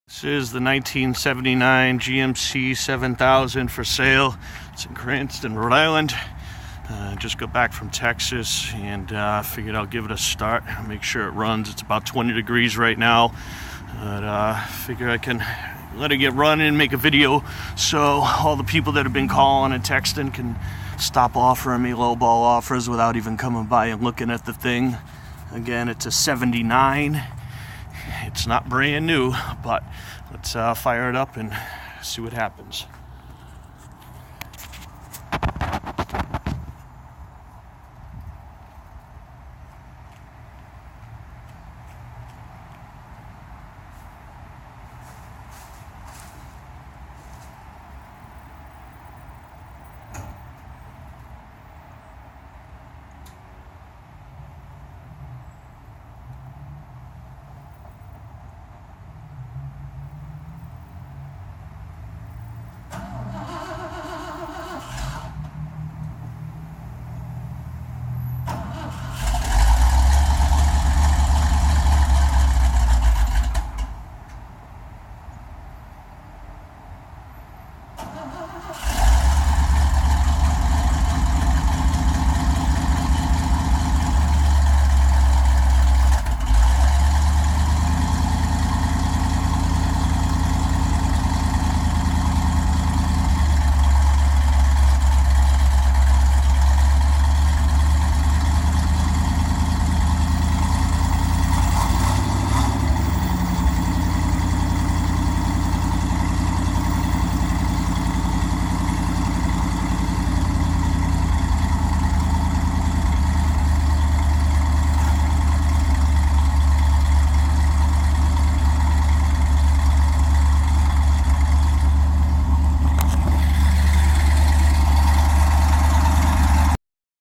This is the 1979 GMC 7000 for sale. It's in Cranston, Rhode Island. Just got back from Texas and figured I'll give it a start, make sure it runs. It's about 20 degrees right now, but figure I can let it get running and make a video so all the people that have been calling and texting can stop offering me lowball offers without even coming by and looking at the thing. Again, it's a 79. It's not brand new, but let's fire it up and see what happens.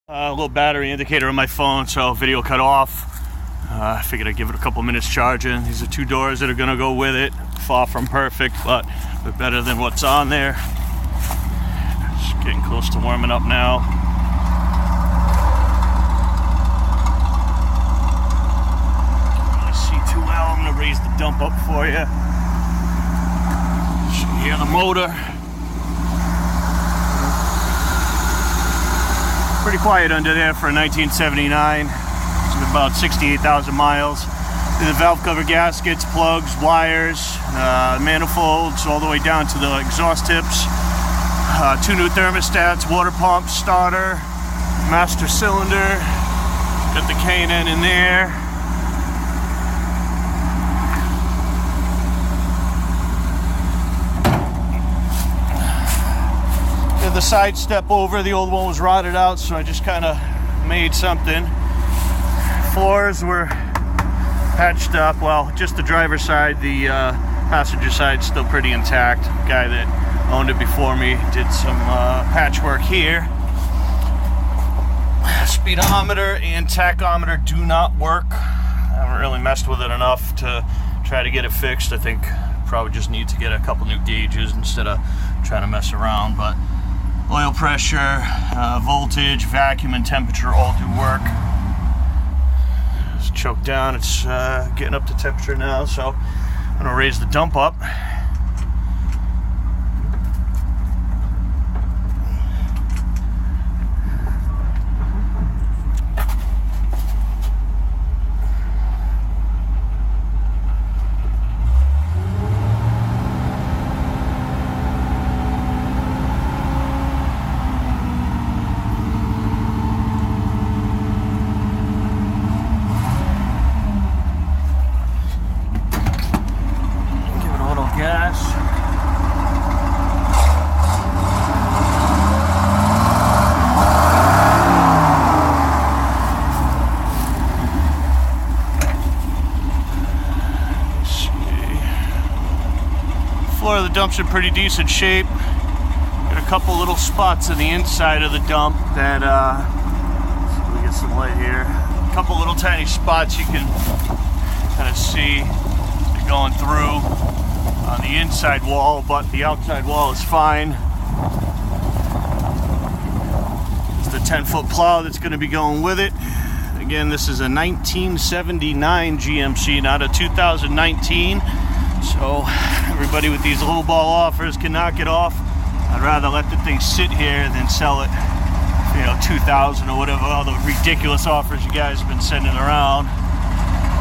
A little battery indicator on my phone, so video cut off. I figured I'd give it a couple minutes charging. These are two doors that are gonna go with it. Far from perfect, but they're better than what's on there. Just getting close to warming up now. Can't really see too well. I'm gonna raise the dump up for you. You can hear the motor. Pretty quiet under there for a 1979. It's about 68,000 miles. The valve cover gaskets, plugs, wires, manifolds, all the way down to the exhaust tips. Two new thermostats, water pump, starter, master cylinder. Got the K&N in there. The side step over, the old one was rotted out, so I just kind of made something. Floors were patched up, well, just the driver's side. The passenger side's still pretty intact. The guy that owned it before me did some patchwork here. Speedometer and tachometer do not work. I haven't really messed with it enough to try to get it fixed. I think probably just need to get a couple new gauges instead of trying to mess around, but oil pressure, voltage, vacuum, and temperature all do work. It's choked down. It's getting up to temperature now, so I'm gonna raise the dump up. Floor of the dump's in pretty decent shape. Got a couple little spots in the inside of the dump that let's see if we get some light here. A couple little tiny spots you can kind of see going through on the inside wall, but the outside wall is fine. It's the 10-foot plow that's going to be going with it. Again, this is a 1979 GMC, not a 2019. So Everybody with these low ball offers can knock it off. I'd rather let the thing sit here than sell it, you know, 2,000 or whatever, all the ridiculous offers you guys have been sending around.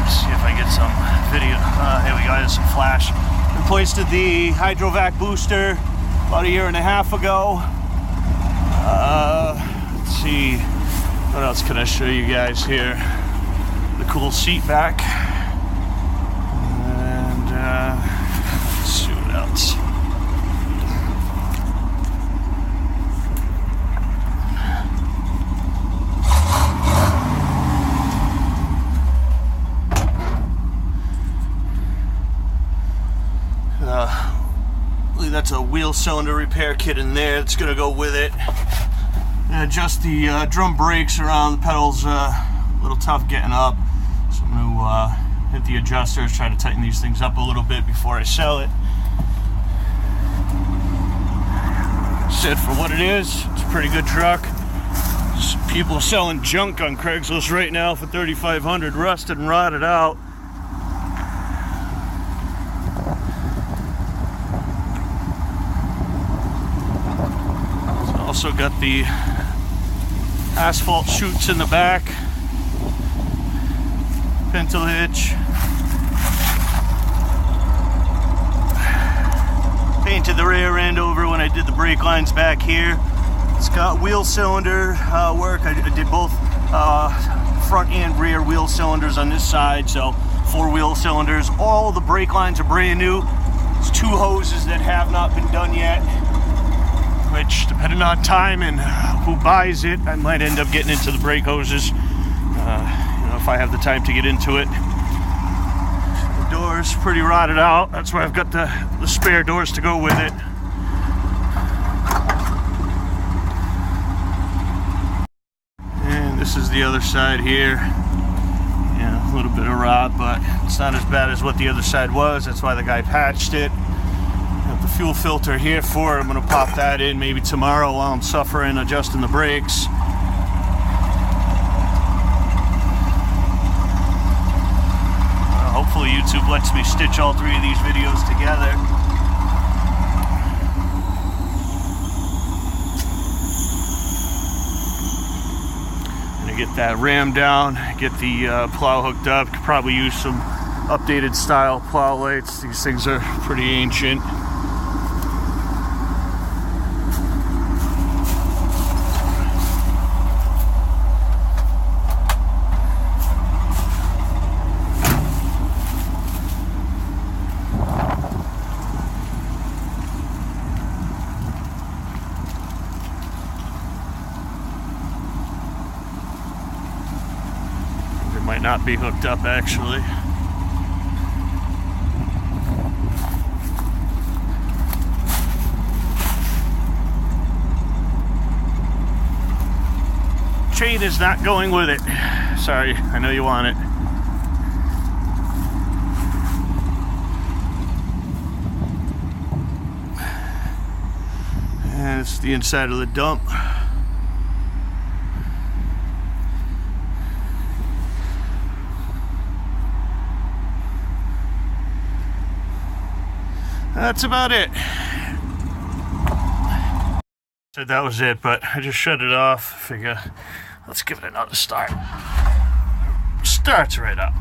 Let's see if I get some video. Here we go, there's some flash. Replaced the hydrovac booster about 1.5 years ago. Let's see, what else can I show you guys here? The cool seat back. And let's see what else. That's a wheel cylinder repair kit in there. It's gonna go with it. And adjust the drum brakes around the pedals. A little tough getting up, so I'm gonna hit the adjusters, try to tighten these things up a little bit before I sell it. Said for what it is, it's a pretty good truck. There's people selling junk on Craigslist right now for $3,500, rusted and rotted out. Also got the asphalt chutes in the back, pintle hitch, painted the rear end over when I did the brake lines back here. It's got wheel cylinder work. I did both front and rear wheel cylinders on this side, so 4 wheel cylinders. All the brake lines are brand new. There's 2 hoses that have not been done yet, which, depending on time and who buys it, I might end up getting into the brake hoses, you know, if I have the time to get into it. The door's pretty rotted out. That's why I've got the spare doors to go with it. And this is the other side here. Yeah, a little bit of rot, but it's not as bad as what the other side was. That's why the guy patched it. The fuel filter here for it. I'm going to pop that in maybe tomorrow while I'm suffering adjusting the brakes. Hopefully YouTube lets me stitch all 3 of these videos together. I'm going to get that ram down, get the plow hooked up. Could probably use some updated style plow lights. These things are pretty ancient. Might not be hooked up actually. Chain is not going with it. Sorry, I know you want it. And it's the inside of the dump. That's about it. Said that was it, but I just shut it off. Figure, let's give it another start. Starts right up.